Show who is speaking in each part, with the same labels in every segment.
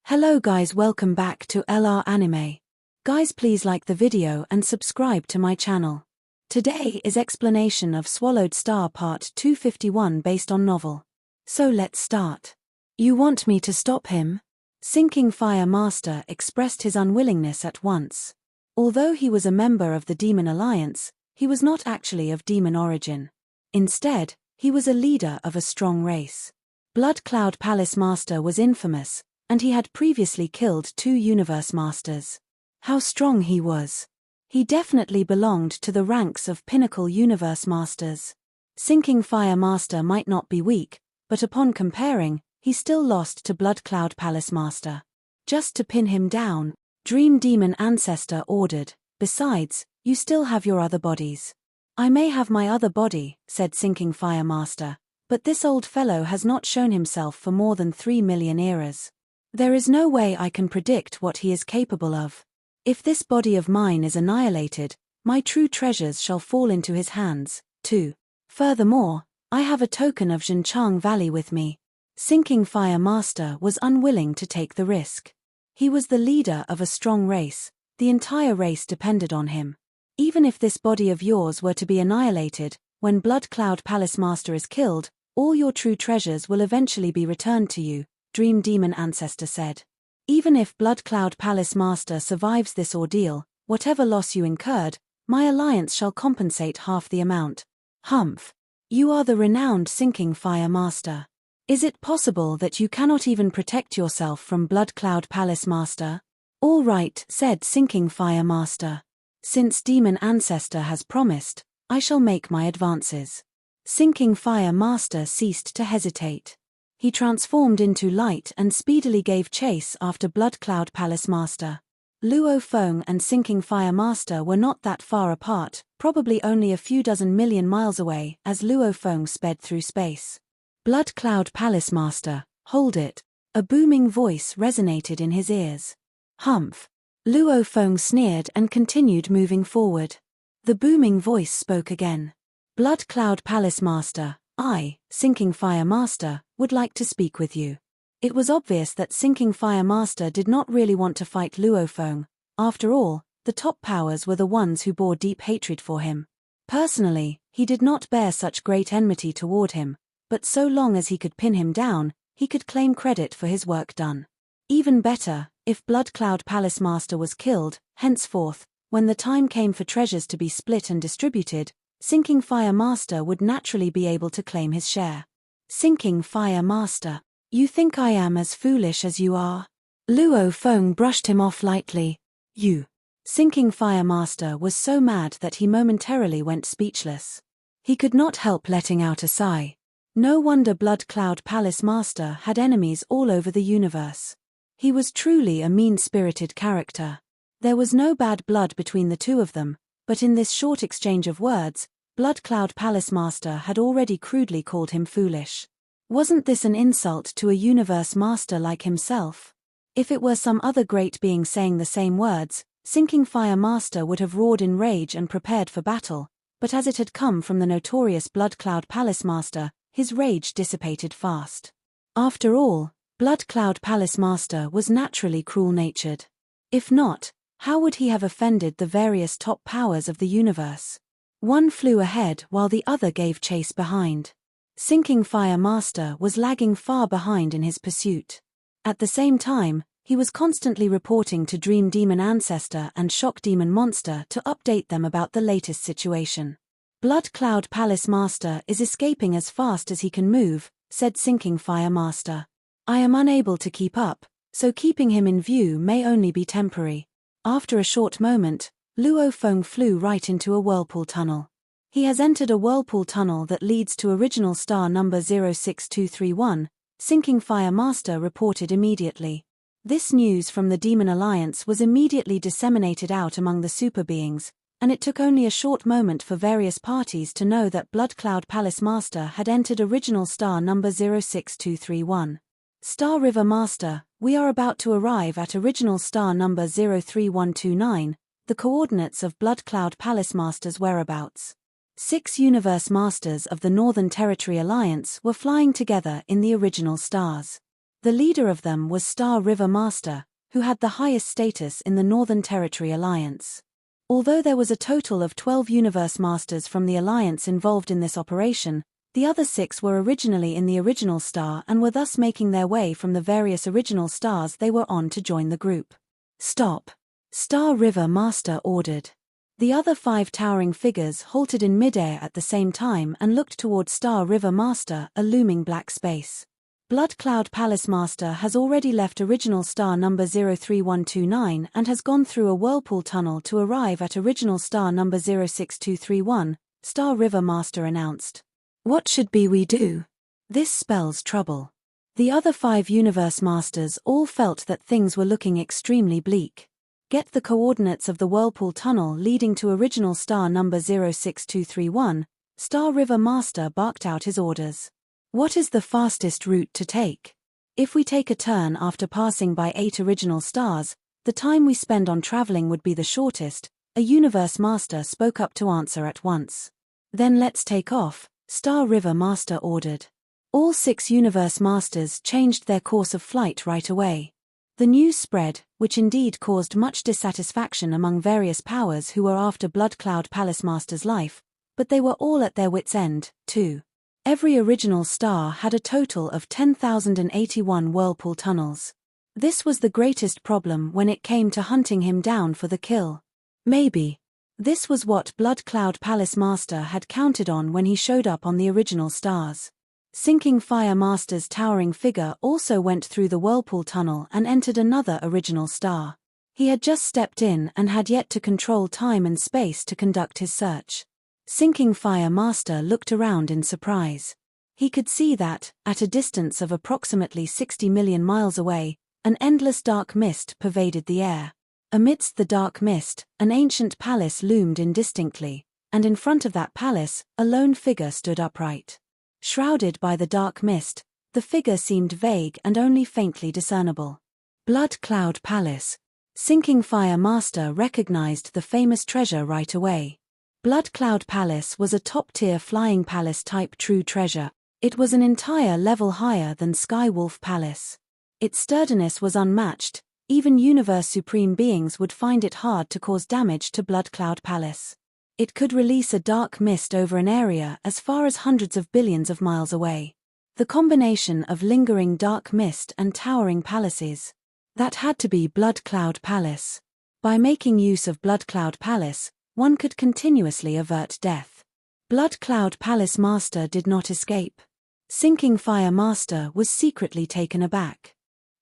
Speaker 1: Hello guys, welcome back to LR Anime. Guys, please like the video and subscribe to my channel. Today is explanation of Swallowed Star Part 251 based on novel. So let's start. You want me to stop him? Sinking Fire Master expressed his unwillingness at once. Although he was a member of the Demon Alliance, he was not actually of demon origin. Instead, he was a leader of a strong race. Blood Cloud Palace Master was infamous, and he had previously killed 2 Universe Masters. How strong he was! He definitely belonged to the ranks of Pinnacle Universe Masters. Sinking Fire Master might not be weak, but upon comparing, he still lost to Blood Cloud Palace Master. Just to pin him down, Dream Demon Ancestor ordered, "Besides, you still have your other bodies." "I may have my other body," said Sinking Fire Master, "but this old fellow has not shown himself for more than 3 million eras. There is no way I can predict what he is capable of. If this body of mine is annihilated, my true treasures shall fall into his hands, too. Furthermore, I have a token of Zhenchang Valley with me." Sinking Fire Master was unwilling to take the risk. He was the leader of a strong race, the entire race depended on him. "Even if this body of yours were to be annihilated, when Blood Cloud Palace Master is killed, all your true treasures will eventually be returned to you," Dream Demon Ancestor said. "Even if Blood Cloud Palace Master survives this ordeal, whatever loss you incurred, my alliance shall compensate half the amount." "Humph. You are the renowned Sinking Fire Master. Is it possible that you cannot even protect yourself from Blood Cloud Palace Master?" "All right," said Sinking Fire Master. "Since Demon Ancestor has promised, I shall make my advances." Sinking Fire Master ceased to hesitate. He transformed into light and speedily gave chase after Blood Cloud Palace Master. Luo Feng and Sinking Fire Master were not that far apart, probably only a few dozen million miles away as Luo Feng sped through space. "Blood Cloud Palace Master, hold it!" A booming voice resonated in his ears. "Humph!" Luo Feng sneered and continued moving forward. The booming voice spoke again. "Blood Cloud Palace Master, I, Sinking Fire Master, would like to speak with you." It was obvious that Sinking Fire Master did not really want to fight Luo Feng. After all, the top powers were the ones who bore deep hatred for him. Personally, he did not bear such great enmity toward him, but so long as he could pin him down, he could claim credit for his work done. Even better, if Blood Cloud Palace Master was killed, henceforth, when the time came for treasures to be split and distributed, Sinking Fire Master would naturally be able to claim his share. "Sinking Fire Master, you think I am as foolish as you are?" Luo Feng brushed him off lightly. "You." Sinking Fire Master was so mad that he momentarily went speechless. He could not help letting out a sigh. No wonder Blood Cloud Palace Master had enemies all over the universe. He was truly a mean-spirited character. There was no bad blood between the two of them, but in this short exchange of words, Blood Cloud Palace Master had already crudely called him foolish. Wasn't this an insult to a universe master like himself? If it were some other great being saying the same words, Sinking Fire Master would have roared in rage and prepared for battle, but as it had come from the notorious Blood Cloud Palace Master, his rage dissipated fast. After all, Blood Cloud Palace Master was naturally cruel-natured. If not, how would he have offended the various top powers of the universe? One flew ahead while the other gave chase behind. Sinking Fire Master was lagging far behind in his pursuit. At the same time, he was constantly reporting to Dream Demon Ancestor and Shock Demon Monster to update them about the latest situation. "Blood Cloud Palace Master is escaping as fast as he can move," said Sinking Fire Master. "I am unable to keep up, so keeping him in view may only be temporary." After a short moment, Luo Feng flew right into a whirlpool tunnel. "He has entered a whirlpool tunnel that leads to original star number 06231, Sinking Fire Master reported immediately. This news from the Demon Alliance was immediately disseminated out among the super beings, and it took only a short moment for various parties to know that Blood Cloud Palace Master had entered original star number 06231. "Star River Master, we are about to arrive at original star number 03129, the coordinates of Blood Cloud Palace Master's whereabouts." 6 Universe Masters of the Northern Territory Alliance were flying together in the original stars. The leader of them was Star River Master, who had the highest status in the Northern Territory Alliance. Although there was a total of 12 Universe Masters from the Alliance involved in this operation, the other 6 were originally in the original star and were thus making their way from the various original stars they were on to join the group. "Stop!" Star River Master ordered. The other 5 towering figures halted in midair at the same time and looked toward Star River Master, a looming black space. Blood Cloud Palace Master has already left original star number 03129 and has gone through a whirlpool tunnel to arrive at original star number 06231, Star River Master announced. "What should we do? This spells trouble." The other 5 Universe Masters all felt that things were looking extremely bleak. "Get the coordinates of the whirlpool tunnel leading to original star number 06231, Star River Master barked out his orders. "What is the fastest route to take? If we take a turn after passing by 8 original stars, the time we spend on traveling would be the shortest," a Universe Master spoke up to answer at once. "Then let's take off," Star River Master ordered. All 6 Universe Masters changed their course of flight right away. The news spread, which indeed caused much dissatisfaction among various powers who were after Blood Cloud Palace Master's life, but they were all at their wits' end, too. Every original star had a total of 10,081 whirlpool tunnels. This was the greatest problem when it came to hunting him down for the kill. Maybe this was what Blood Cloud Palace Master had counted on when he showed up on the original stars. Sinking Fire Master's towering figure also went through the whirlpool tunnel and entered another original star. He had just stepped in and had yet to control time and space to conduct his search. Sinking Fire Master looked around in surprise. He could see that, at a distance of approximately 60 million miles away, an endless dark mist pervaded the air. Amidst the dark mist, an ancient palace loomed indistinctly, and in front of that palace, a lone figure stood upright. Shrouded by the dark mist, the figure seemed vague and only faintly discernible. Blood Cloud Palace. Sinking Fire Master recognized the famous treasure right away. Blood Cloud Palace was a top-tier flying palace-type true treasure. It was an entire level higher than Sky Wolf Palace. Its sturdiness was unmatched. Even Universe Supreme beings would find it hard to cause damage to Blood Cloud Palace. It could release a dark mist over an area as far as hundreds of billions of miles away. The combination of lingering dark mist and towering palaces. That had to be Blood Cloud Palace. By making use of Blood Cloud Palace, one could continuously avert death. Blood Cloud Palace Master did not escape. Sinking Fire Master was secretly taken aback.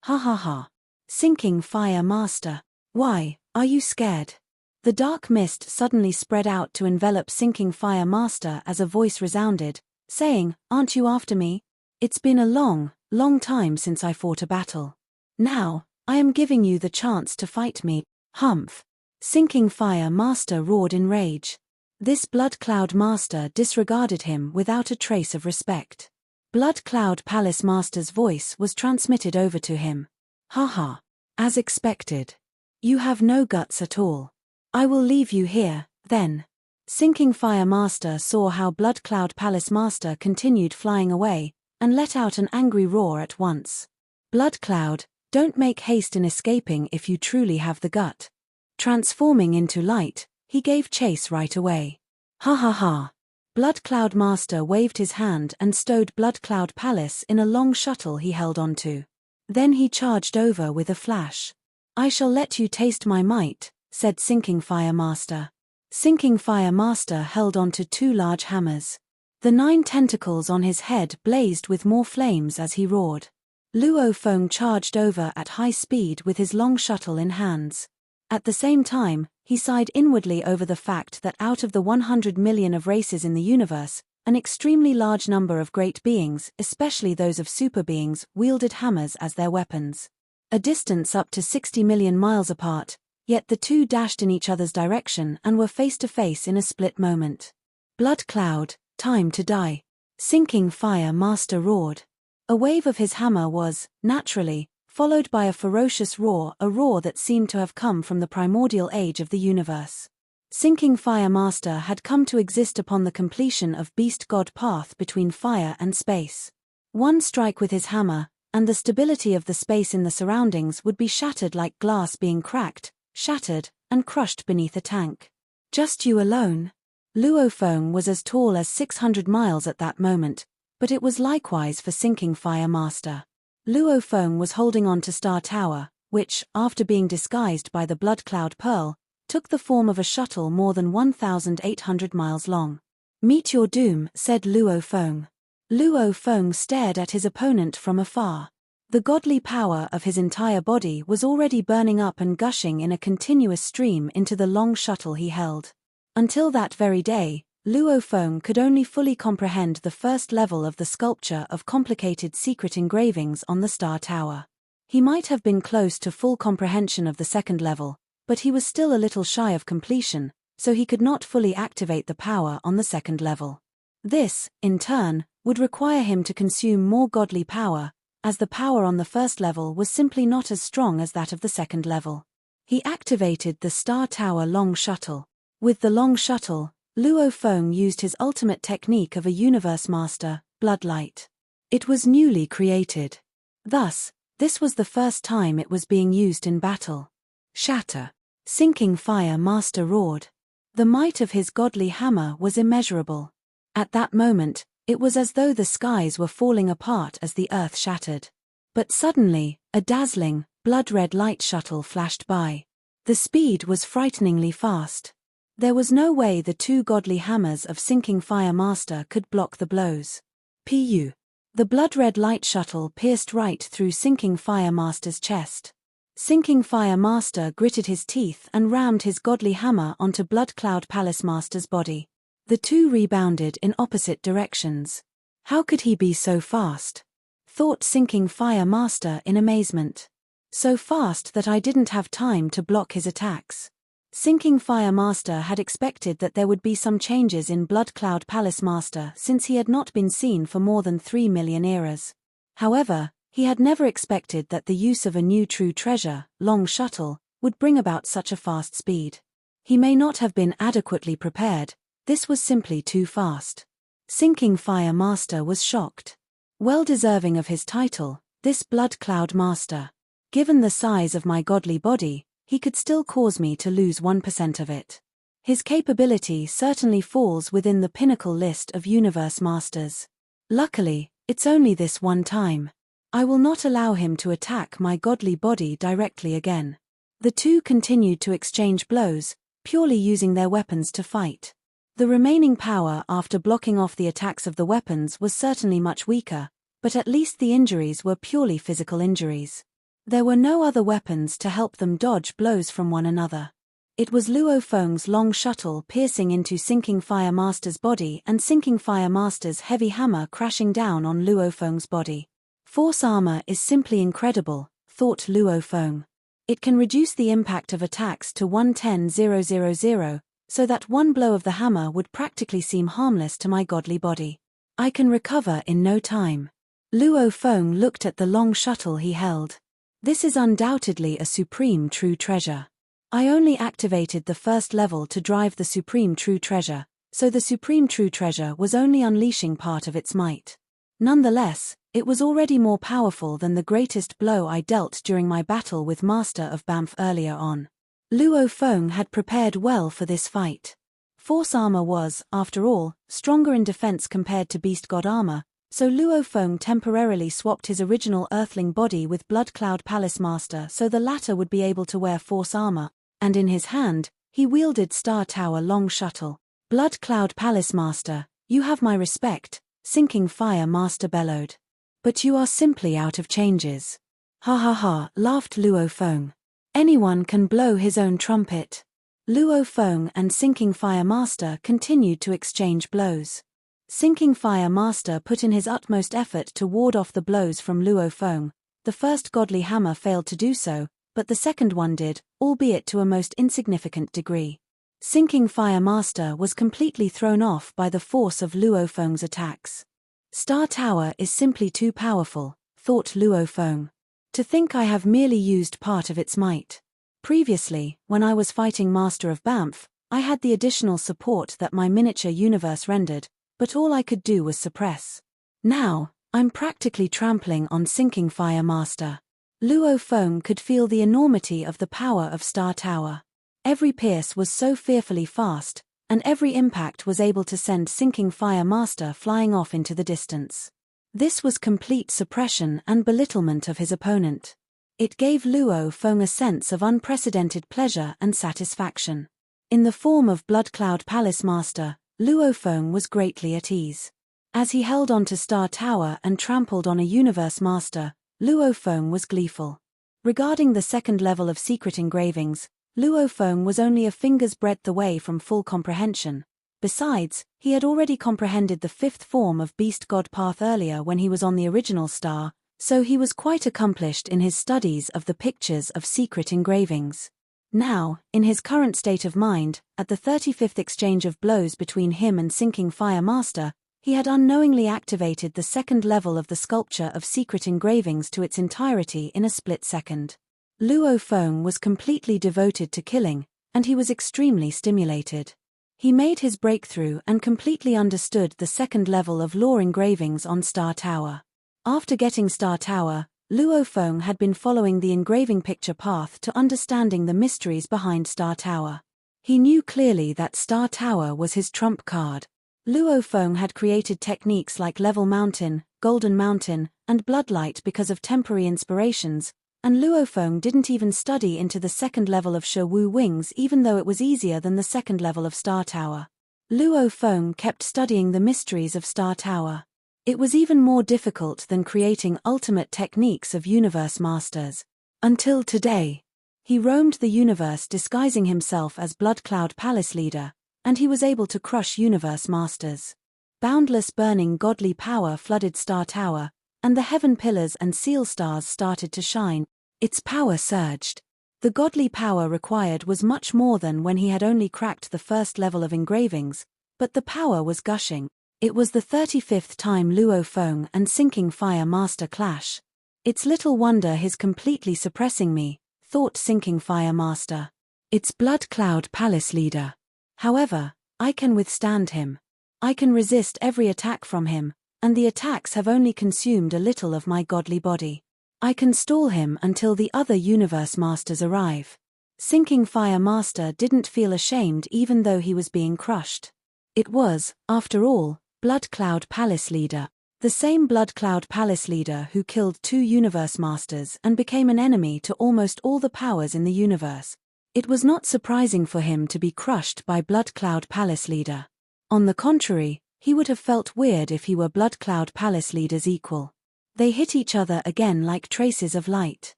Speaker 1: "Ha ha ha. Sinking Fire Master. Why, are you scared?" The dark mist suddenly spread out to envelop Sinking Fire Master as a voice resounded, saying, "Aren't you after me? It's been a long, long time since I fought a battle. Now, I am giving you the chance to fight me." "Humph." Sinking Fire Master roared in rage. This Blood Cloud Master disregarded him without a trace of respect. Blood Cloud Palace Master's voice was transmitted over to him. "Haha. As expected. You have no guts at all. I will leave you here, then." Sinking Fire Master saw how Blood Cloud Palace Master continued flying away, and let out an angry roar at once. "Blood Cloud, don't make haste in escaping if you truly have the gut." Transforming into light, he gave chase right away. "Ha ha ha." Blood Cloud Master waved his hand and stowed Blood Cloud Palace in a long shuttle he held onto. Then he charged over with a flash. "I shall let you taste my might," said Sinking Fire Master. Sinking Fire Master held onto 2 large hammers. The 9 tentacles on his head blazed with more flames as he roared. Luo Feng charged over at high speed with his long shuttle in hands. At the same time, he sighed inwardly over the fact that out of the 100 million of races in the universe, an extremely large number of great beings, especially those of super beings, wielded hammers as their weapons. A distance up to 60 million miles apart, yet the 2 dashed in each other's direction and were face to face in a split moment. "Blood Cloud, time to die." Sinking Fire Master roared. A wave of his hammer was, naturally, followed by a ferocious roar, a roar that seemed to have come from the primordial age of the universe. Sinking Fire Master had come to exist upon the completion of Beast God path between fire and space. One strike with his hammer, and the stability of the space in the surroundings would be shattered like glass being cracked, shattered, and crushed beneath a tank. Just you alone? Luofeng was as tall as 600 miles at that moment, but it was likewise for Sinking Fire Master. Luofeng was holding on to Star Tower, which, after being disguised by the Blood Cloud Pearl, took the form of a shuttle more than 1,800 miles long. "Meet your doom," said Luofeng. Luofeng stared at his opponent from afar. The godly power of his entire body was already burning up and gushing in a continuous stream into the long shuttle he held. Until that very day, Luofeng could only fully comprehend the first level of the sculpture of complicated secret engravings on the Star Tower. He might have been close to full comprehension of the second level, but he was still a little shy of completion, so he could not fully activate the power on the second level. This, in turn, would require him to consume more godly power, as the power on the first level was simply not as strong as that of the second level. He activated the Star Tower Long Shuttle. With the Long Shuttle, Luofeng used his ultimate technique of a universe master, Bloodlight. It was newly created. Thus, this was the first time it was being used in battle. Shatter! Sinking Fire Master roared. The might of his godly hammer was immeasurable. At that moment, it was as though the skies were falling apart as the earth shattered. But suddenly, a dazzling, blood-red light shuttle flashed by. The speed was frighteningly fast. There was no way the two godly hammers of Sinking Fire Master could block the blows. Pu. The blood-red light shuttle pierced right through Sinking Fire Master's chest. Sinking Fire Master gritted his teeth and rammed his godly hammer onto Blood Cloud Palace Master's body. The two rebounded in opposite directions. How could he be so fast? Thought Sinking Fire Master in amazement. So fast that I didn't have time to block his attacks. Sinking Fire Master had expected that there would be some changes in Blood Cloud Palace Master since he had not been seen for more than 3 million eras. However, he had never expected that the use of a new true treasure, Long Shuttle, would bring about such a fast speed. He may not have been adequately prepared, this was simply too fast. Sinking Fire Master was shocked. Well deserving of his title, this Blood Cloud Master. Given the size of my godly body, he could still cause me to lose 1% of it. His capability certainly falls within the pinnacle list of universe masters. Luckily, it's only this one time. I will not allow him to attack my godly body directly again. The two continued to exchange blows, purely using their weapons to fight. The remaining power after blocking off the attacks of the weapons was certainly much weaker, but at least the injuries were purely physical injuries. There were no other weapons to help them dodge blows from one another. It was Luofeng's long shuttle piercing into Sinking Fire Master's body and Sinking Fire Master's heavy hammer crashing down on Luofeng's body. Force armor is simply incredible, thought Luofeng. It can reduce the impact of attacks to 110,000, so that one blow of the hammer would practically seem harmless to my godly body. I can recover in no time. Luofeng looked at the long shuttle he held. This is undoubtedly a supreme true treasure. I only activated the first level to drive the supreme true treasure, so the supreme true treasure was only unleashing part of its might. Nonetheless, it was already more powerful than the greatest blow I dealt during my battle with Master of Banff earlier on. Luofeng had prepared well for this fight. Force armor was, after all, stronger in defense compared to Beast God armor, so Luofeng temporarily swapped his original Earthling body with Blood Cloud Palace Master so the latter would be able to wear force armor, and in his hand, he wielded Star Tower Long Shuttle. Blood Cloud Palace Master, you have my respect, Sinking Fire Master bellowed. But you are simply out of changes. Ha ha ha, laughed Luofeng. Anyone can blow his own trumpet. Luofeng and Sinking Fire Master continued to exchange blows. Sinking Fire Master put in his utmost effort to ward off the blows from Luofeng. The first godly hammer failed to do so, but the second one did, albeit to a most insignificant degree. Sinking Fire Master was completely thrown off by the force of Luofeng's attacks. Star Tower is simply too powerful, thought Luofeng. To think I have merely used part of its might. Previously, when I was fighting Master of Banff, I had the additional support that my miniature universe rendered, but all I could do was suppress. Now, I'm practically trampling on sinking Fire Master. Luo Feng could feel the enormity of the power of Star Tower. Every pierce was so fearfully fast, and every impact was able to send sinking Fire Master flying off into the distance. This was complete suppression and belittlement of his opponent. It gave Luo Feng a sense of unprecedented pleasure and satisfaction. In the form of Blood Cloud Palace Master, Luo Feng was greatly at ease. As he held on to Star Tower and trampled on a Universe Master, Luo Feng was gleeful. Regarding the second level of secret engravings, Luo Feng was only a finger's breadth away from full comprehension. Besides, he had already comprehended the fifth form of Beast God Path earlier when he was on the original star, so he was quite accomplished in his studies of the pictures of secret engravings. Now, in his current state of mind, at the 35th exchange of blows between him and sinking Fire Master, he had unknowingly activated the second level of the sculpture of secret engravings to its entirety in a split second. Luo Feng was completely devoted to killing, and he was extremely stimulated. He made his breakthrough and completely understood the second level of lore engravings on Star Tower. After getting Star Tower, Luo Feng had been following the engraving picture path to understanding the mysteries behind Star Tower. He knew clearly that Star Tower was his trump card. Luo Feng had created techniques like Level Mountain, Golden Mountain, and Bloodlight because of temporary inspirations, and Luo Feng didn't even study into the second level of Shi Wu Wings even though it was easier than the second level of Star Tower. Luo Feng kept studying the mysteries of Star Tower. It was even more difficult than creating ultimate techniques of Universe Masters. Until today. He roamed the universe disguising himself as Blood Cloud Palace Leader, and he was able to crush Universe Masters. Boundless burning godly power flooded Star Tower, and the heaven pillars and seal stars started to shine. Its power surged. The godly power required was much more than when he had only cracked the first level of engravings, but the power was gushing. It was the 35th time Luo Feng and sinking Fire Master clash. It's little wonder he's completely suppressing me, thought sinking Fire Master. It's Blood Cloud Palace Leader. However, I can withstand him. I can resist every attack from him, and the attacks have only consumed a little of my godly body. I can stall him until the other Universe Masters arrive. Sinking Fire Master didn't feel ashamed even though he was being crushed. It was, after all, Blood Cloud Palace Leader. The same Blood Cloud Palace Leader who killed 2 Universe Masters and became an enemy to almost all the powers in the universe. It was not surprising for him to be crushed by Blood Cloud Palace Leader. On the contrary, he would have felt weird if he were Blood Cloud Palace Leader's equal. They hit each other again like traces of light.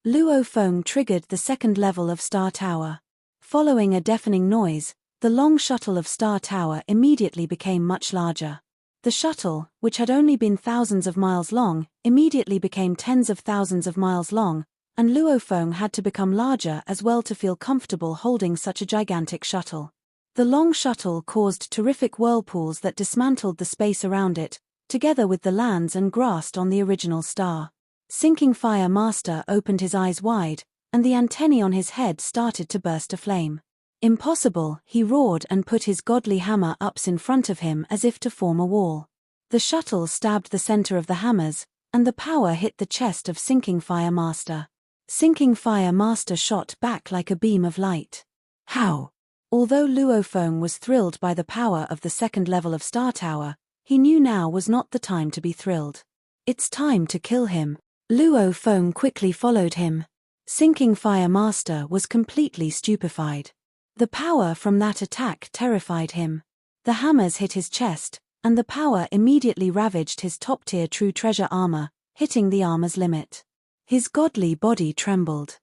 Speaker 1: Luo Feng triggered the second level of Star Tower. Following a deafening noise, the long shuttle of Star Tower immediately became much larger. The shuttle, which had only been thousands of miles long, immediately became tens of thousands of miles long, and Luo Feng had to become larger as well to feel comfortable holding such a gigantic shuttle. The long shuttle caused terrific whirlpools that dismantled the space around it, together with the lands and grass on the original star. Sinking Fire Master opened his eyes wide, and the antennae on his head started to burst aflame. Impossible, he roared and put his godly hammer ups in front of him as if to form a wall. The shuttle stabbed the center of the hammers, and the power hit the chest of Sinking Fire Master. Sinking Fire Master shot back like a beam of light. How? Although Luo Feng was thrilled by the power of the second level of Star Tower, he knew now was not the time to be thrilled. It's time to kill him. Luo Feng quickly followed him. Sinking Fire Master was completely stupefied. The power from that attack terrified him. The hammers hit his chest, and the power immediately ravaged his top-tier true treasure armor, hitting the armor's limit. His godly body trembled.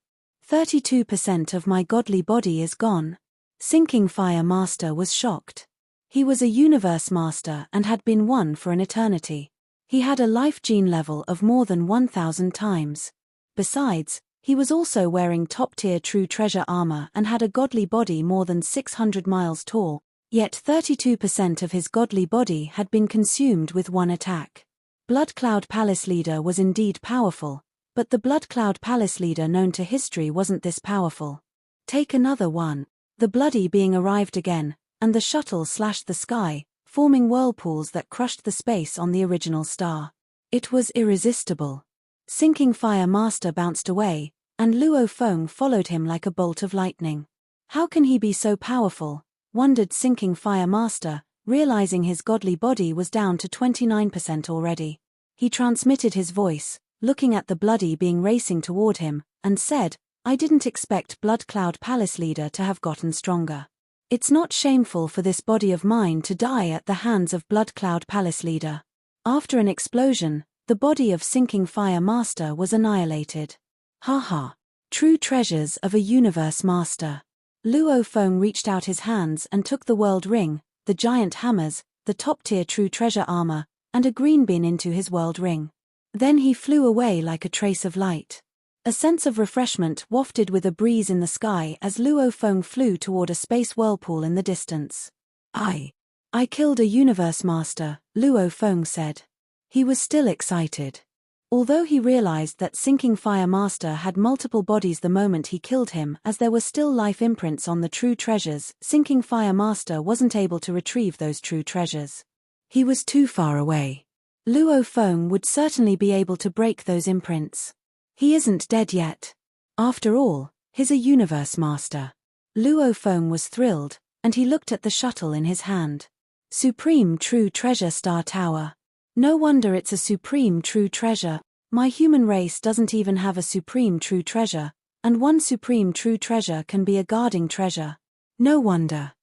Speaker 1: 32% of my godly body is gone. Sinking Fire Master was shocked. He was a Universe Master and had been one for an eternity. He had a life gene level of more than 1,000 times. Besides, he was also wearing top-tier true treasure armor and had a godly body more than 600 miles tall, yet 32% of his godly body had been consumed with one attack. Blood Cloud Palace Leader was indeed powerful, but the Blood Cloud Palace Leader known to history wasn't this powerful. Take another one. The bloody being arrived again, and the shuttle slashed the sky, forming whirlpools that crushed the space on the original star. It was irresistible. Sinking Fire Master bounced away, and Luo Feng followed him like a bolt of lightning. How can he be so powerful? Wondered Sinking Fire Master, realizing his godly body was down to 29% already. He transmitted his voice, looking at the bloody being racing toward him, and said, I didn't expect Blood Cloud Palace Leader to have gotten stronger. It's not shameful for this body of mine to die at the hands of Blood Cloud Palace Leader. After an explosion, the body of Sinking Fire Master was annihilated. Haha. True treasures of a universe master. Luo Feng reached out his hands and took the world ring, the giant hammers, the top-tier true treasure armor, and a green bin into his world ring. Then he flew away like a trace of light. A sense of refreshment wafted with a breeze in the sky as Luo Feng flew toward a space whirlpool in the distance. I killed a universe master, Luo Feng said. He was still excited. Although he realized that Sinking Fire Master had multiple bodies the moment he killed him, as there were still life imprints on the true treasures, Sinking Fire Master wasn't able to retrieve those true treasures. He was too far away. Luo Feng would certainly be able to break those imprints. He isn't dead yet. After all, he's a universe master. Luo Feng was thrilled, and he looked at the shuttle in his hand. Supreme True Treasure Star Tower. No wonder it's a supreme true treasure. My human race doesn't even have a supreme true treasure, and one supreme true treasure can be a guarding treasure. No wonder.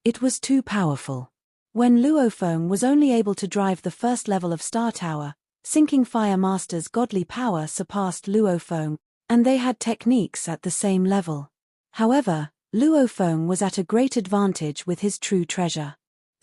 Speaker 1: It was too powerful. When Luo Feng was only able to drive the first level of Star Tower, Sinking Fire Master's godly power surpassed Luo Feng, and they had techniques at the same level. However, Luo Feng was at a great advantage with his true treasure.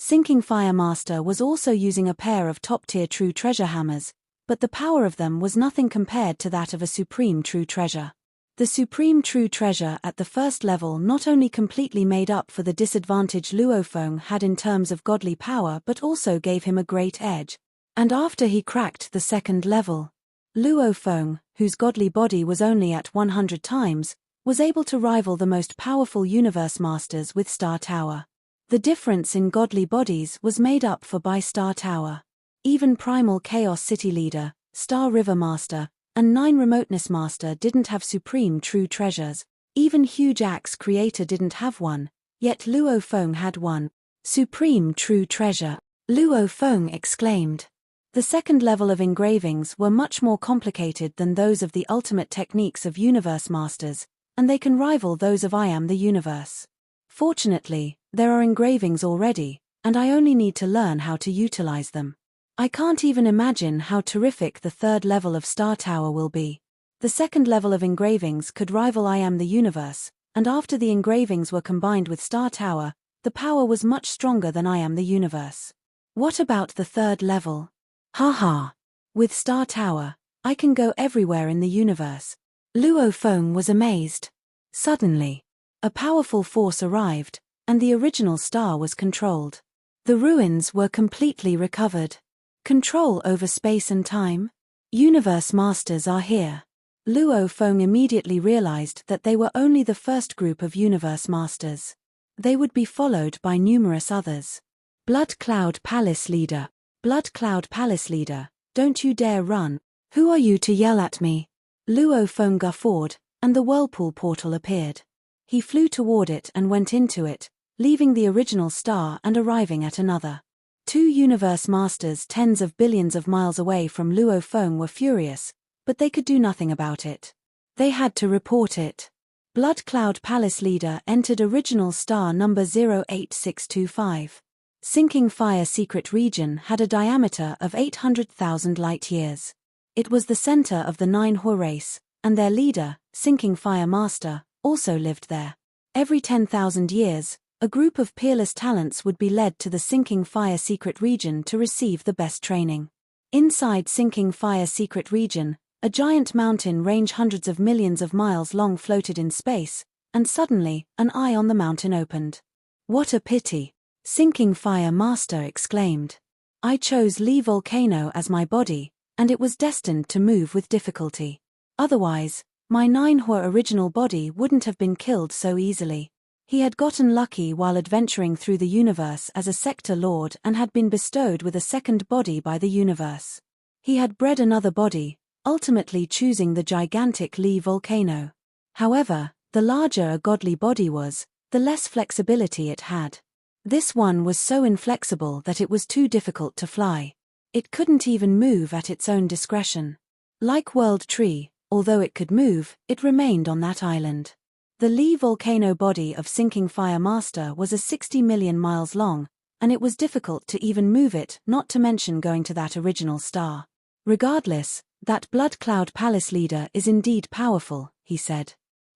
Speaker 1: Sinking Fire Master was also using a pair of top-tier true treasure hammers, but the power of them was nothing compared to that of a supreme true treasure. The supreme true treasure at the first level not only completely made up for the disadvantage Luo Feng had in terms of godly power but also gave him a great edge. And after he cracked the second level, Luo Feng, whose godly body was only at 100 times, was able to rival the most powerful universe masters with Star Tower. The difference in godly bodies was made up for by Star Tower. Even Primal Chaos City Leader, Star River Master, and 9 Remoteness Master didn't have supreme true treasures. Even Huge Axe Creator didn't have one, yet Luo Feng had one. Supreme true treasure, Luo Feng exclaimed. The second level of engravings were much more complicated than those of the ultimate techniques of Universe Masters, and they can rival those of I Am the Universe. Fortunately, there are engravings already, and I only need to learn how to utilize them. I can't even imagine how terrific the third level of Star Tower will be. The second level of engravings could rival I Am the Universe, and after the engravings were combined with Star Tower, the power was much stronger than I Am the Universe. What about the third level? Haha. With Star Tower, I can go everywhere in the universe. Luo Feng was amazed. Suddenly, a powerful force arrived, and the original star was controlled. The ruins were completely recovered. Control over space and time? Universe Masters are here. Luo Feng immediately realized that they were only the first group of Universe Masters. They would be followed by numerous others. Blood Cloud Palace Leader. Blood Cloud Palace Leader, don't you dare run. Who are you to yell at me? Luo Feng guffawed, and the whirlpool portal appeared. He flew toward it and went into it, leaving the original star and arriving at another. 2 Universe Masters tens of billions of miles away from Luo Feng were furious, but they could do nothing about it. They had to report it. Blood Cloud Palace Leader entered original star number 08625. Sinking Fire Secret Region had a diameter of 800,000 light-years. It was the center of the 9 Hua race, and their leader, Sinking Fire Master, also lived there. Every 10,000 years, a group of peerless talents would be led to the Sinking Fire Secret Region to receive the best training. Inside Sinking Fire Secret Region, a giant mountain range hundreds of millions of miles long floated in space, and suddenly, an eye on the mountain opened. What a pity! Sinking Fire Master exclaimed. I chose Li Volcano as my body, and it was destined to move with difficulty. Otherwise, my 9 Hua original body wouldn't have been killed so easily. He had gotten lucky while adventuring through the universe as a sector lord and had been bestowed with a second body by the universe. He had bred another body, ultimately choosing the gigantic Lee volcano. However, the larger a godly body was, the less flexibility it had. This one was so inflexible that it was too difficult to fly. It couldn't even move at its own discretion. Like World Tree, although it could move, it remained on that island. The Lee volcano body of sinking Fire Master was 60 million miles long, and it was difficult to even move it, not to mention going to that original star. Regardless, that Blood Cloud Palace leader is indeed powerful, he said.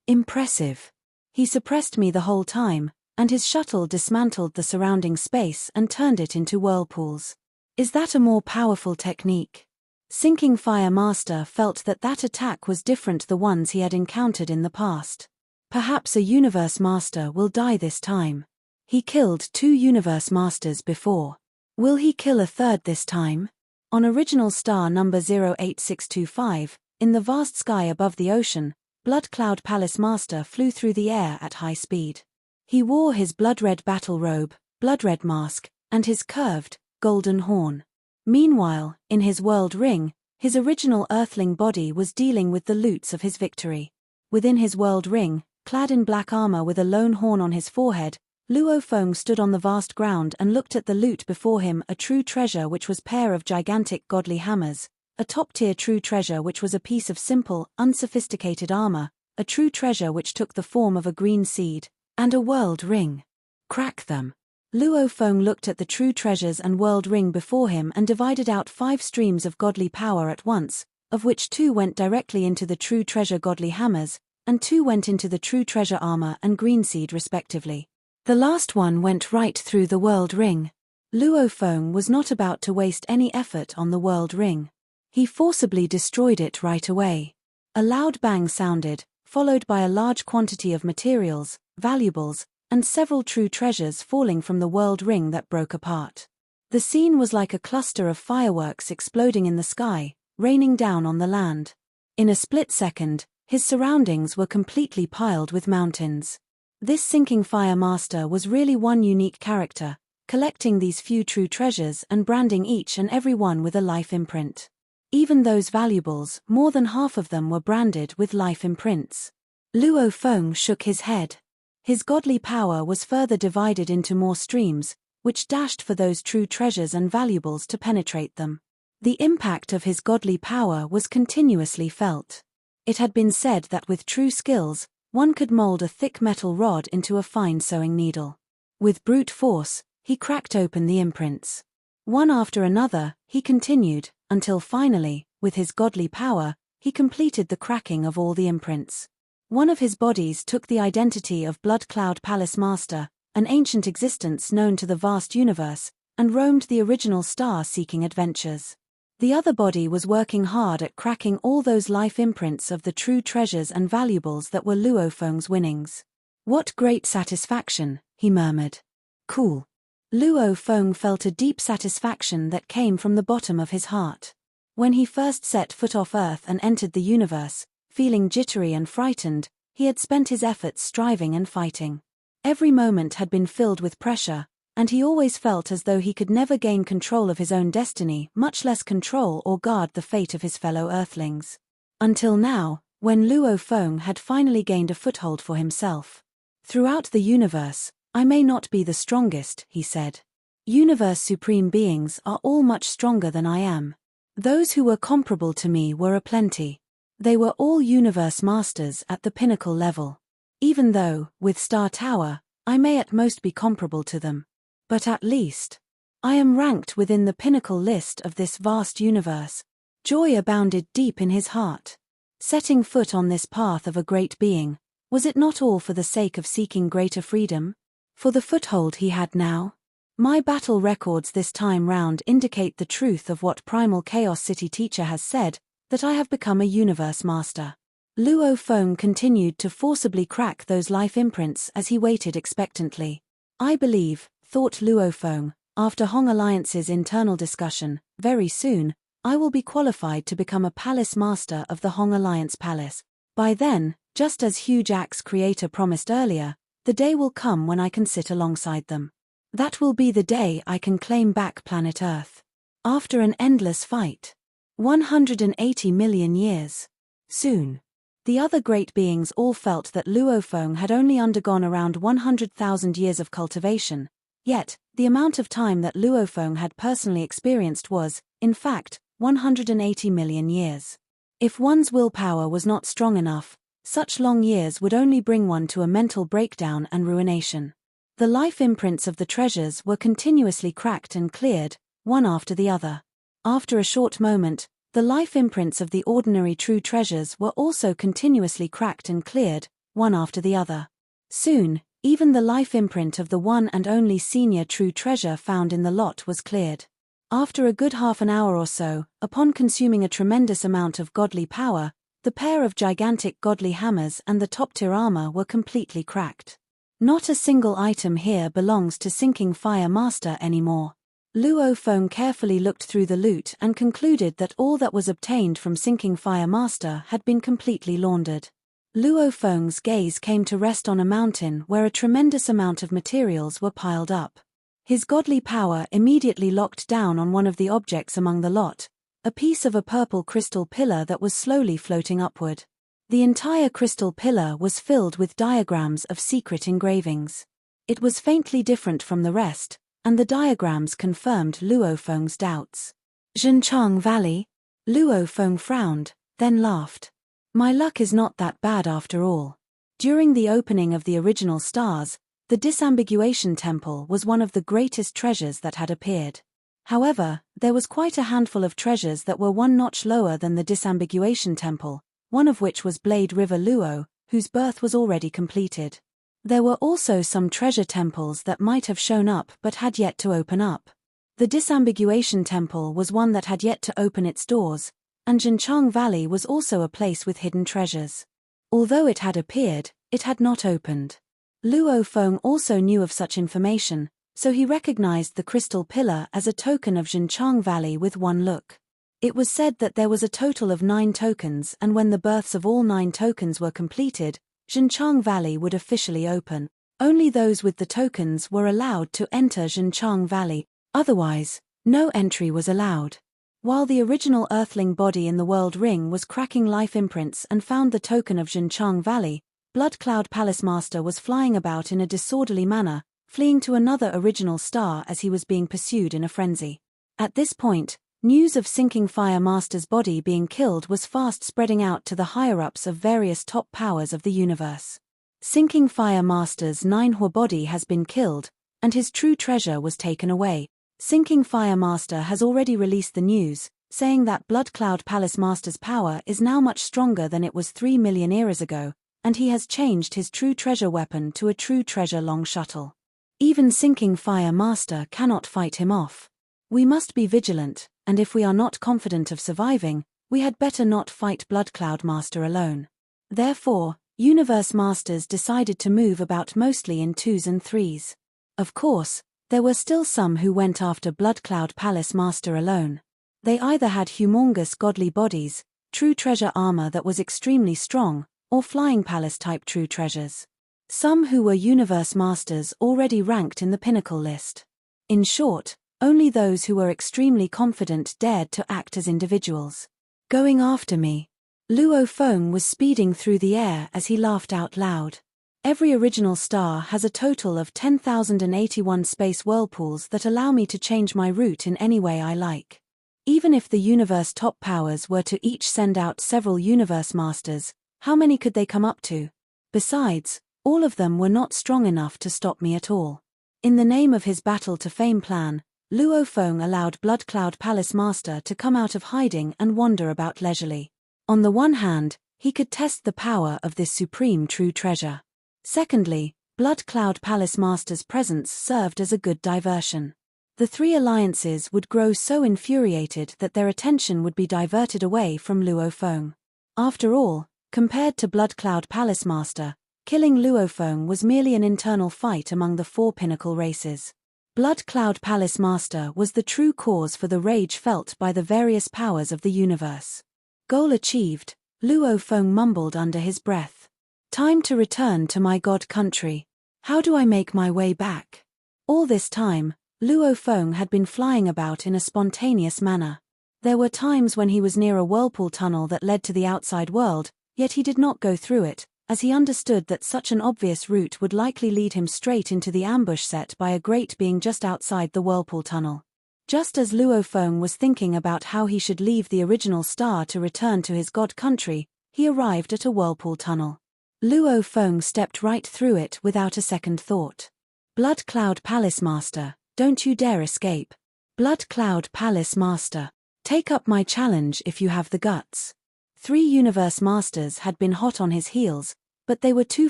Speaker 1: Impressive. He suppressed me the whole time, and his shuttle dismantled the surrounding space and turned it into whirlpools. Is that a more powerful technique? Sinking Fire Master felt that that attack was different the ones he had encountered in the past. Perhaps a Universe Master will die this time. He killed 2 Universe Masters before. Will he kill a third this time? On original star number 08625, in the vast sky above the ocean, Blood Cloud Palace Master flew through the air at high speed. He wore his blood-red battle robe, blood-red mask, and his curved, golden horn. Meanwhile, in his world ring, his original Earthling body was dealing with the loots of his victory. Within his world ring, clad in black armor with a lone horn on his forehead, Luo Feng stood on the vast ground and looked at the loot before him, a true treasure which was pair of gigantic godly hammers, a top-tier true treasure which was a piece of simple, unsophisticated armor, a true treasure which took the form of a green seed, and a world ring. Crack them. Luo Feng looked at the true treasures and world ring before him and divided out 5 streams of godly power at once, of which 2 went directly into the true treasure godly hammers, and 2 went into the true treasure armor and green seed respectively. The last one went right through the world ring. Luo Feng was not about to waste any effort on the world ring. He forcibly destroyed it right away. A loud bang sounded, followed by a large quantity of materials, valuables, and several true treasures falling from the world ring that broke apart. The scene was like a cluster of fireworks exploding in the sky, raining down on the land. In a split second, his surroundings were completely piled with mountains. This sinking Fire Master was really one unique character, collecting these few true treasures and branding each and every one with a life imprint. Even those valuables, more than half of them were branded with life imprints. Luo Feng shook his head. His godly power was further divided into more streams, which dashed for those true treasures and valuables to penetrate them. The impact of his godly power was continuously felt. It had been said that with true skills, one could mold a thick metal rod into a fine sewing needle. With brute force, he cracked open the imprints. One after another, he continued, until finally, with his godly power, he completed the cracking of all the imprints. One of his bodies took the identity of Blood Cloud Palace Master, an ancient existence known to the vast universe, and roamed the original star seeking adventures. The other body was working hard at cracking all those life imprints of the true treasures and valuables that were Luo Feng's winnings. What great satisfaction, he murmured. Cool. Luo Feng felt a deep satisfaction that came from the bottom of his heart. When he first set foot off Earth and entered the universe, feeling jittery and frightened, he had spent his efforts striving and fighting. Every moment had been filled with pressure, and he always felt as though he could never gain control of his own destiny, much less control or guard the fate of his fellow Earthlings. Until now, when Luo Feng had finally gained a foothold for himself. Throughout the universe, I may not be the strongest, he said. Universe supreme beings are all much stronger than I am. Those who were comparable to me were aplenty. They were all universe masters at the pinnacle level. Even though, with Star Tower, I may at most be comparable to them. But at least, I am ranked within the pinnacle list of this vast universe. Joy abounded deep in his heart. Setting foot on this path of a great being, was it not all for the sake of seeking greater freedom? For the foothold he had now? My battle records this time round indicate the truth of what Primal Chaos City teacher has said, that I have become a universe master. Luo Feng continued to forcibly crack those life imprints as he waited expectantly. I believe, thought Luo Feng, after Hong Alliance's internal discussion, very soon, I will be qualified to become a palace master of the Hong Alliance Palace. By then, just as Huge Axe Creator promised earlier, the day will come when I can sit alongside them. That will be the day I can claim back planet Earth. After an endless fight. 180 million years. Soon. The other great beings all felt that Luofeng had only undergone around 100,000 years of cultivation, yet, the amount of time that Luofeng had personally experienced was, in fact, 180 million years. If one's willpower was not strong enough, such long years would only bring one to a mental breakdown and ruination. The life imprints of the treasures were continuously cracked and cleared, one after the other. After a short moment, the life imprints of the ordinary true treasures were also continuously cracked and cleared, one after the other. Soon, even the life imprint of the one and only senior true treasure found in the lot was cleared. After a good half an hour or so, upon consuming a tremendous amount of godly power, the pair of gigantic godly hammers and the top-tier armor were completely cracked. Not a single item here belongs to Sinking Fire Master anymore. Luofeng carefully looked through the loot and concluded that all that was obtained from Sinking Fire Master had been completely laundered. Luofeng's gaze came to rest on a mountain where a tremendous amount of materials were piled up. His godly power immediately locked down on one of the objects among the lot, a piece of a purple crystal pillar that was slowly floating upward. The entire crystal pillar was filled with diagrams of secret engravings. It was faintly different from the rest, and the diagrams confirmed Luofeng's doubts. Zhenchang Valley? Luofeng frowned, then laughed. My luck is not that bad after all. During the opening of the original stars, the disambiguation temple was one of the greatest treasures that had appeared. However, there was quite a handful of treasures that were one notch lower than the disambiguation temple, one of which was Blade River Luo, whose birth was already completed. There were also some treasure temples that might have shown up but had yet to open up. The disambiguation temple was one that had yet to open its doors, and Zhenchang Valley was also a place with hidden treasures. Although it had appeared, it had not opened. Luofeng also knew of such information, so he recognized the crystal pillar as a token of Zhenchang Valley with one look. It was said that there was a total of 9 tokens, and when the births of all 9 tokens were completed, Zhenchang Valley would officially open. Only those with the tokens were allowed to enter Zhenchang Valley, otherwise, no entry was allowed. While the original Earthling body in the World Ring was cracking life imprints and found the token of Zhenchang Valley, Blood Cloud Palace Master was flying about in a disorderly manner, fleeing to another original star as he was being pursued in a frenzy. At this point, news of Sinking Fire Master's body being killed was fast spreading out to the higher-ups of various top powers of the universe. Sinking Fire Master's 9th body has been killed, and his true treasure was taken away. Sinking Fire Master has already released the news, saying that Blood Cloud Palace Master's power is now much stronger than it was 3 million eras ago, and he has changed his true treasure weapon to a true treasure long shuttle. Even Sinking Fire Master cannot fight him off. We must be vigilant, and if we are not confident of surviving, we had better not fight Blood Cloud Master alone. Therefore, Universe Masters decided to move about mostly in 2s and 3s. Of course, there were still some who went after Blood Cloud Palace Master alone. They either had humongous godly bodies, true treasure armor that was extremely strong, or flying palace-type true treasures. Some who were Universe Masters already ranked in the pinnacle list. In short, only those who were extremely confident dared to act as individuals. Going after me. Luofeng was speeding through the air as he laughed out loud. Every original star has a total of 10,081 space whirlpools that allow me to change my route in any way I like. Even if the universe top powers were to each send out several Universe Masters, how many could they come up to? Besides, all of them were not strong enough to stop me at all. In the name of his Battle to Fame plan, Luofeng allowed Blood Cloud Palace Master to come out of hiding and wander about leisurely. On the one hand, he could test the power of this supreme true treasure. Secondly, Blood Cloud Palace Master's presence served as a good diversion. The 3 alliances would grow so infuriated that their attention would be diverted away from Luofeng. After all, compared to Blood Cloud Palace Master, killing Luofeng was merely an internal fight among the 4 pinnacle races. Blood Cloud Palace Master was the true cause for the rage felt by the various powers of the universe. Goal achieved, Luofeng mumbled under his breath. Time to return to my god country. How do I make my way back? All this time, Luofeng had been flying about in a spontaneous manner. There were times when he was near a whirlpool tunnel that led to the outside world, yet he did not go through it, as he understood that such an obvious route would likely lead him straight into the ambush set by a great being just outside the whirlpool tunnel. Just as Luo Feng was thinking about how he should leave the original star to return to his god country, he arrived at a whirlpool tunnel. Luo Feng stepped right through it without a second thought. Blood Cloud Palace Master, don't you dare escape. Blood Cloud Palace Master, take up my challenge if you have the guts. 3 Universe Masters had been hot on his heels, but they were too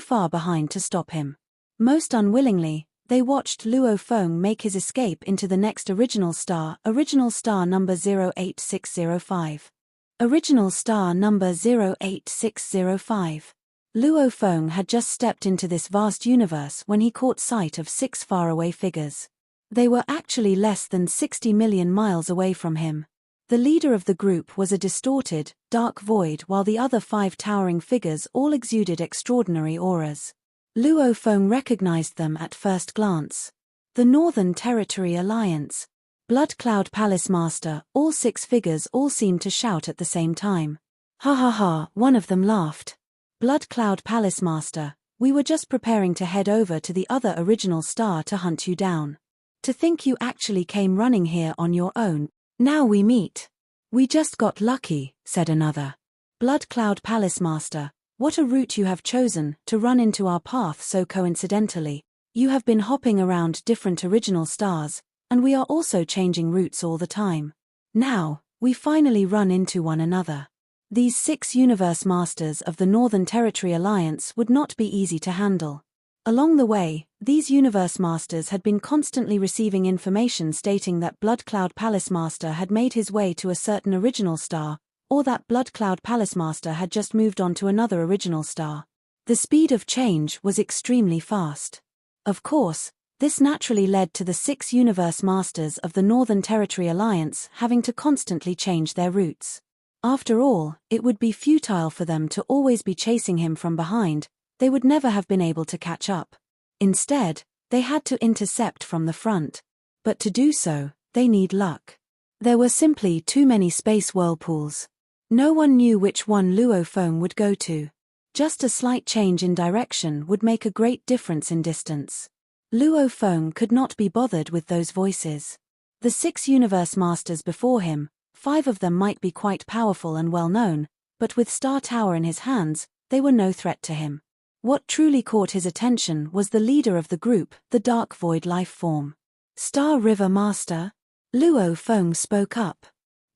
Speaker 1: far behind to stop him. Most unwillingly, they watched Luo Feng make his escape into the next original star number 08605. Original star number 08605. Luo Feng had just stepped into this vast universe when he caught sight of 6 faraway figures. They were actually less than 60 million miles away from him. The leader of the group was a distorted, dark void, while the other 5 towering figures all exuded extraordinary auras. Luo Feng recognized them at first glance. The Northern Territory Alliance. Blood Cloud Palace Master, all 6 figures all seemed to shout at the same time. Ha ha ha, one of them laughed. Blood Cloud Palace Master, we were just preparing to head over to the other original star to hunt you down. To think you actually came running here on your own. Now we meet. We just got lucky, said another. Blood Cloud Palace Master, what a route you have chosen to run into our path so coincidentally. You have been hopping around different original stars, and we are also changing routes all the time. Now, we finally run into one another. These 6 Universe Masters of the Northern Territory Alliance would not be easy to handle. Along the way, these Universe Masters had been constantly receiving information stating that Blood Cloud Palace Master had made his way to a certain original star, or that Blood Cloud Palace Master had just moved on to another original star. The speed of change was extremely fast. Of course, this naturally led to the 6 Universe Masters of the Northern Territory Alliance having to constantly change their routes. After all, it would be futile for them to always be chasing him from behind. They would never have been able to catch up. Instead, they had to intercept from the front. But to do so, they need luck. There were simply too many space whirlpools. No one knew which one Luo Feng would go to. Just a slight change in direction would make a great difference in distance. Luo Feng could not be bothered with those voices. The 6 Universe Masters before him, 5 of them might be quite powerful and well known, but with Star Tower in his hands, they were no threat to him. What truly caught his attention was the leader of the group, the Dark Void life form. Star River Master? Luo Feng spoke up.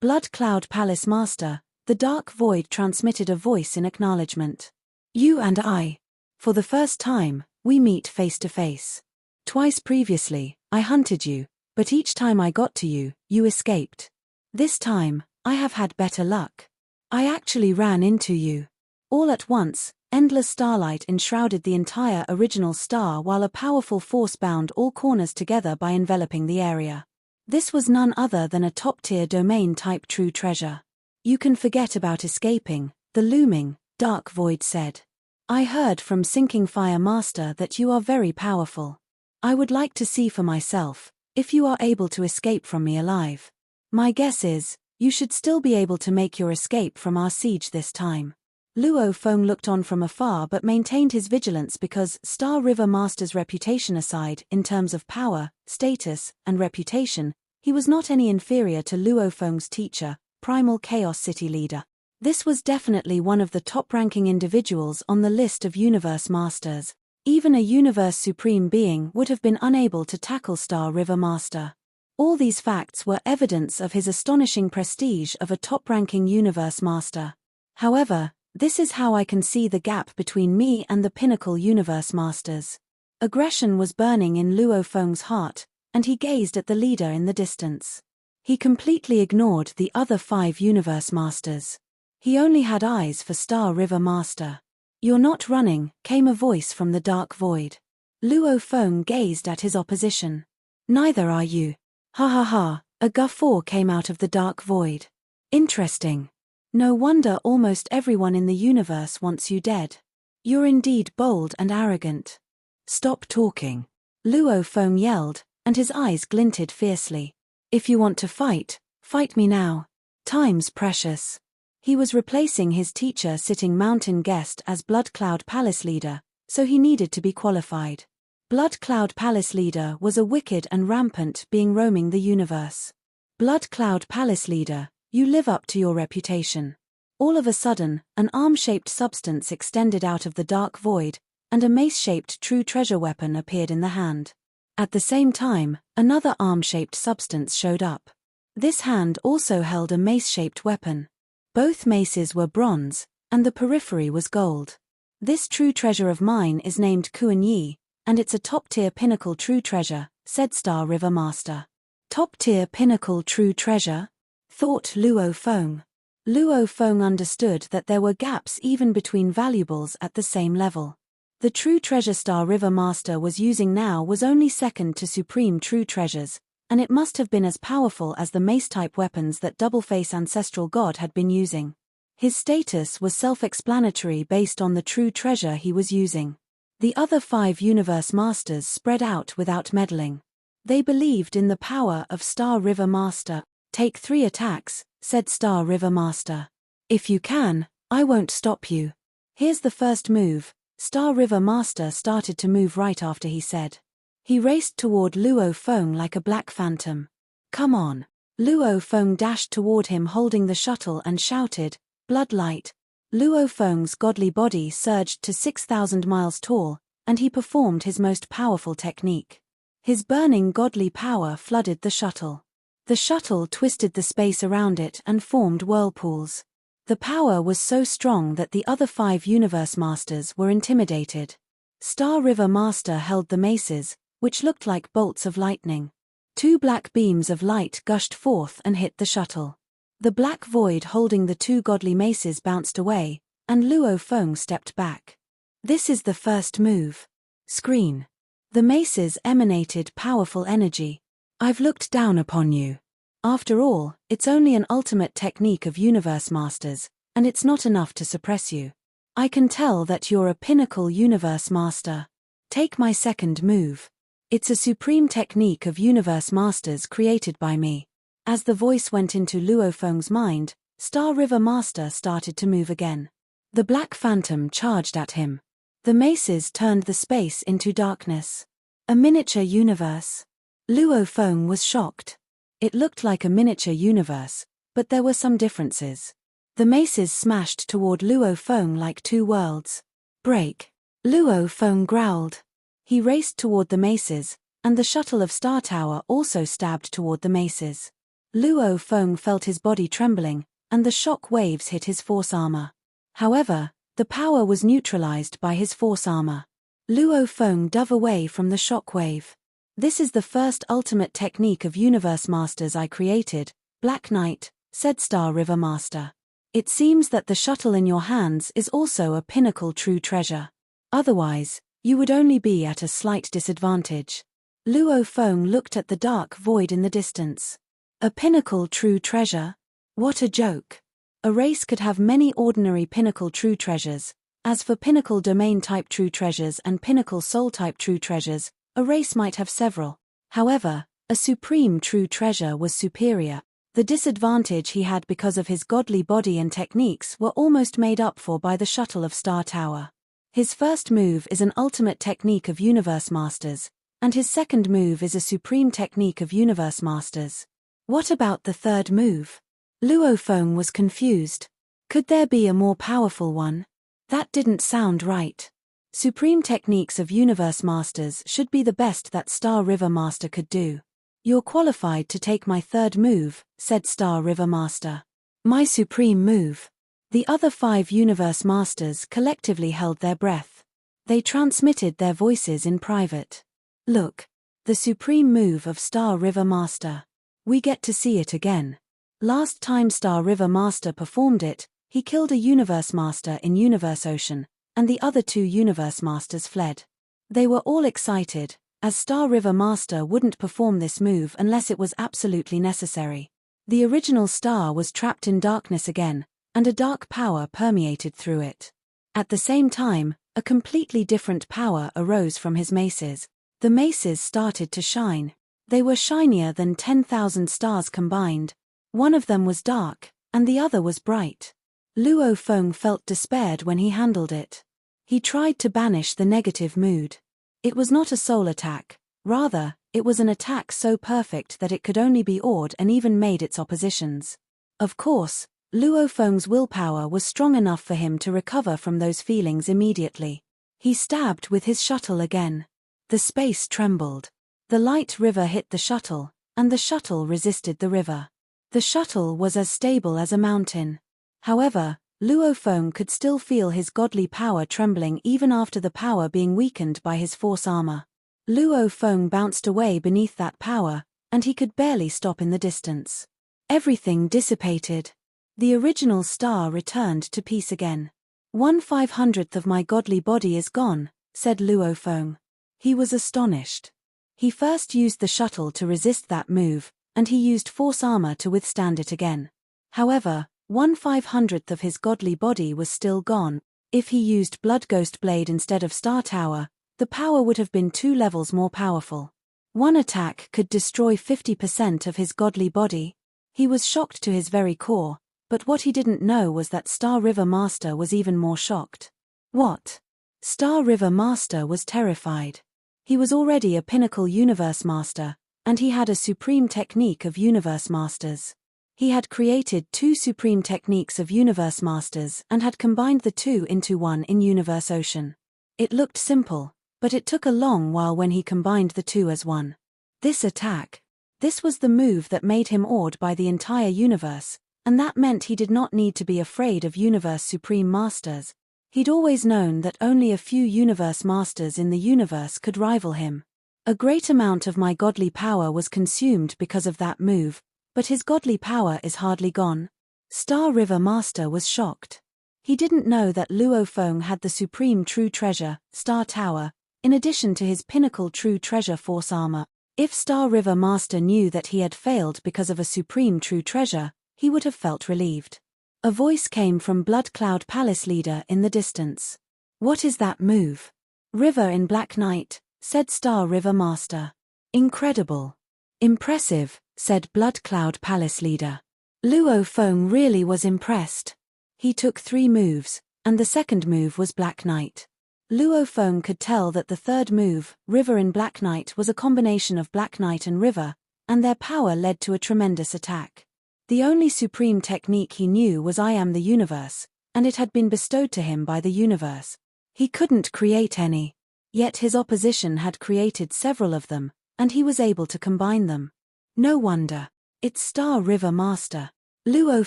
Speaker 1: Blood Cloud Palace Master, the Dark Void transmitted a voice in acknowledgement. You and I. For the first time, we meet face to face. Twice previously, I hunted you, but each time I got to you, you escaped. This time, I have had better luck. I actually ran into you. All at once, endless starlight enshrouded the entire original star while a powerful force bound all corners together by enveloping the area. This was none other than a top-tier domain-type true treasure. You can forget about escaping, the looming, dark void said. I heard from Sinking Fire Master that you are very powerful. I would like to see for myself, if you are able to escape from me alive. My guess is, you should still be able to make your escape from our siege this time. Luo Feng looked on from afar but maintained his vigilance because, Star River Master's reputation aside, in terms of power, status, and reputation, he was not any inferior to Luo Feng's teacher, Primal Chaos City leader. This was definitely one of the top-ranking individuals on the list of Universe Masters. Even a Universe Supreme being would have been unable to tackle Star River Master. All these facts were evidence of his astonishing prestige of a top-ranking Universe Master. However, this is how I can see the gap between me and the pinnacle Universe Masters. Aggression was burning in Luo Feng's heart, and he gazed at the leader in the distance. He completely ignored the other 5 Universe Masters. He only had eyes for Star River Master. You're not running, came a voice from the dark void. Luo Feng gazed at his opposition. Neither are you. Ha ha ha, a guffaw came out of the dark void. Interesting. No wonder almost everyone in the universe wants you dead. You're indeed bold and arrogant. Stop talking. Luo Feng yelled, and his eyes glinted fiercely. If you want to fight, fight me now. Time's precious. He was replacing his teacher sitting mountain guest as Blood Cloud Palace leader, so he needed to be qualified. Blood Cloud Palace leader was a wicked and rampant being roaming the universe. Blood Cloud Palace leader, you live up to your reputation. All of a sudden, an arm-shaped substance extended out of the dark void, and a mace-shaped true treasure weapon appeared in the hand. At the same time, another arm-shaped substance showed up. This hand also held a mace-shaped weapon. Both maces were bronze, and the periphery was gold. This true treasure of mine is named Kuan Yi, and it's a top-tier pinnacle true treasure, said Star River Master. Top-tier pinnacle true treasure? Thought Luo Feng. Luo Feng understood that there were gaps even between valuables at the same level. The true treasure Star River Master was using now was only second to supreme true treasures, and it must have been as powerful as the mace-type weapons that Doubleface Ancestral God had been using. His status was self-explanatory based on the true treasure he was using. The other 5 Universe Masters spread out without meddling. They believed in the power of Star River Master. Take 3 attacks, said Star River Master. If you can, I won't stop you. Here's the first move. Star River Master started to move right after he said. He raced toward Luo Feng like a black phantom. Come on. Luo Feng dashed toward him holding the shuttle and shouted, Bloodlight. Luo Feng's godly body surged to 6,000 miles tall, and he performed his most powerful technique. His burning godly power flooded the shuttle. The shuttle twisted the space around it and formed whirlpools. The power was so strong that the other 5 Universe Masters were intimidated. Star River Master held the maces, which looked like bolts of lightning. 2 black beams of light gushed forth and hit the shuttle. The black void holding the 2 godly maces bounced away, and Luo Feng stepped back. This is the first move. Screen. The maces emanated powerful energy. I've looked down upon you. After all, it's only an ultimate technique of Universe Masters, and it's not enough to suppress you. I can tell that you're a pinnacle Universe Master. Take my second move. It's a supreme technique of Universe Masters created by me. As the voice went into Luo Feng's mind, Star River Master started to move again. The Black Phantom charged at him. The maces turned the space into darkness. A miniature universe. Luo Feng was shocked. It looked like a miniature universe, but there were some differences. The maces smashed toward Luo Feng like 2 worlds. Break. Luo Feng growled. He raced toward the maces, and the shuttle of Star Tower also stabbed toward the maces. Luo Feng felt his body trembling, and the shock waves hit his force armor. However, the power was neutralized by his force armor. Luo Feng dove away from the shock wave. This is the first ultimate technique of Universe Masters I created, Black Knight, said Star River Master. It seems that the shuttle in your hands is also a pinnacle true treasure. Otherwise, you would only be at a slight disadvantage. Luo Feng looked at the dark void in the distance. A pinnacle true treasure? What a joke. A race could have many ordinary pinnacle true treasures. As for pinnacle domain type true treasures and pinnacle soul type true treasures, a race might have several. However, a supreme true treasure was superior. The disadvantage he had because of his godly body and techniques were almost made up for by the shuttle of Star Tower. His first move is an ultimate technique of Universe Masters, and his second move is a supreme technique of Universe Masters. What about the third move? Luo Feng was confused. Could there be a more powerful one? That didn't sound right. Supreme techniques of Universe Masters should be the best that Star River Master could do. You're qualified to take my third move, said Star River Master. My supreme move. The other 5 Universe Masters collectively held their breath. They transmitted their voices in private. Look. The supreme move of Star River Master. We get to see it again. Last time Star River Master performed it, he killed a Universe Master in Universe Ocean, and the other 2 Universe Masters fled. They were all excited, as Star River Master wouldn't perform this move unless it was absolutely necessary. The original star was trapped in darkness again, and a dark power permeated through it. At the same time, a completely different power arose from his maces. The maces started to shine. They were shinier than 10,000 stars combined. One of them was dark, and the other was bright. Luo Feng felt despaired when he handled it. He tried to banish the negative mood. It was not a soul attack, rather, it was an attack so perfect that it could only be awed and even made its oppositions. Of course, Luo Feng's willpower was strong enough for him to recover from those feelings immediately. He stabbed with his shuttle again. The space trembled. The light river hit the shuttle, and the shuttle resisted the river. The shuttle was as stable as a mountain. However, Luo Feng could still feel his godly power trembling even after the power being weakened by his force armor. Luo Feng bounced away beneath that power, and he could barely stop in the distance. Everything dissipated. The original star returned to peace again. 1/500th of my godly body is gone, said Luo Feng. He was astonished. He first used the shuttle to resist that move, and he used force armor to withstand it again. However, 1/500th of his godly body was still gone. If he used Blood Ghost Blade instead of Star Tower, the power would have been 2 levels more powerful. One attack could destroy 50% of his godly body. He was shocked to his very core, but what he didn't know was that Star River Master was even more shocked. What? Star River Master was terrified. He was already a pinnacle Universe Master, and he had a supreme technique of Universe Masters. He had created 2 supreme techniques of Universe Masters and had combined the 2 into one in Universe Ocean. It looked simple, but it took a long while when he combined the 2 as one. This attack. This was the move that made him awed by the entire universe, and that meant he did not need to be afraid of Universe Supreme Masters. He'd always known that only a few Universe Masters in the universe could rival him. A great amount of my godly power was consumed because of that move, but his godly power is hardly gone. Star River Master was shocked. He didn't know that Luo Feng had the supreme true treasure, Star Tower, in addition to his pinnacle true treasure force armor. If Star River Master knew that he had failed because of a supreme true treasure, he would have felt relieved. A voice came from Blood Cloud Palace leader in the distance. What is that move? River in Black Knight, said Star River Master. Incredible. Impressive, said Blood Cloud Palace leader. Luo Feng really was impressed. He took 3 moves, and the second move was Black Knight. Luo Feng could tell that the third move, River in Black Knight, was a combination of Black Knight and River, and their power led to a tremendous attack. The only supreme technique he knew was I Am the Universe, and it had been bestowed to him by the universe. He couldn't create any. Yet his opposition had created several of them, and he was able to combine them. No wonder. It's Star River Master. Luo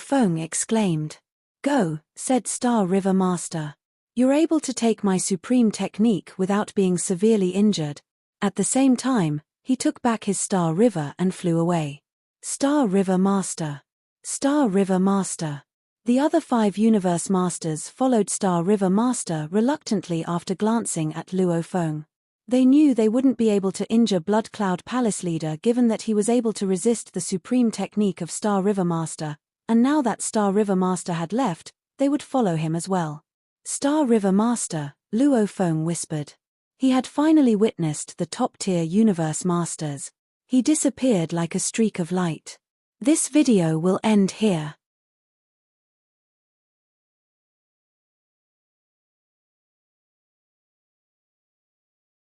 Speaker 1: Feng exclaimed. Go, said Star River Master. You're able to take my supreme technique without being severely injured. At the same time, he took back his Star River and flew away. Star River Master. Star River Master. The other 5 Universe Masters followed Star River Master reluctantly after glancing at Luo Feng. They knew they wouldn't be able to injure Blood Cloud Palace leader given that he was able to resist the supreme technique of Star River Master, and now that Star River Master had left, they would follow him as well. Star River Master, Luo Feng whispered. He had finally witnessed the top-tier Universe Masters. He disappeared like a streak of light. This video will end here.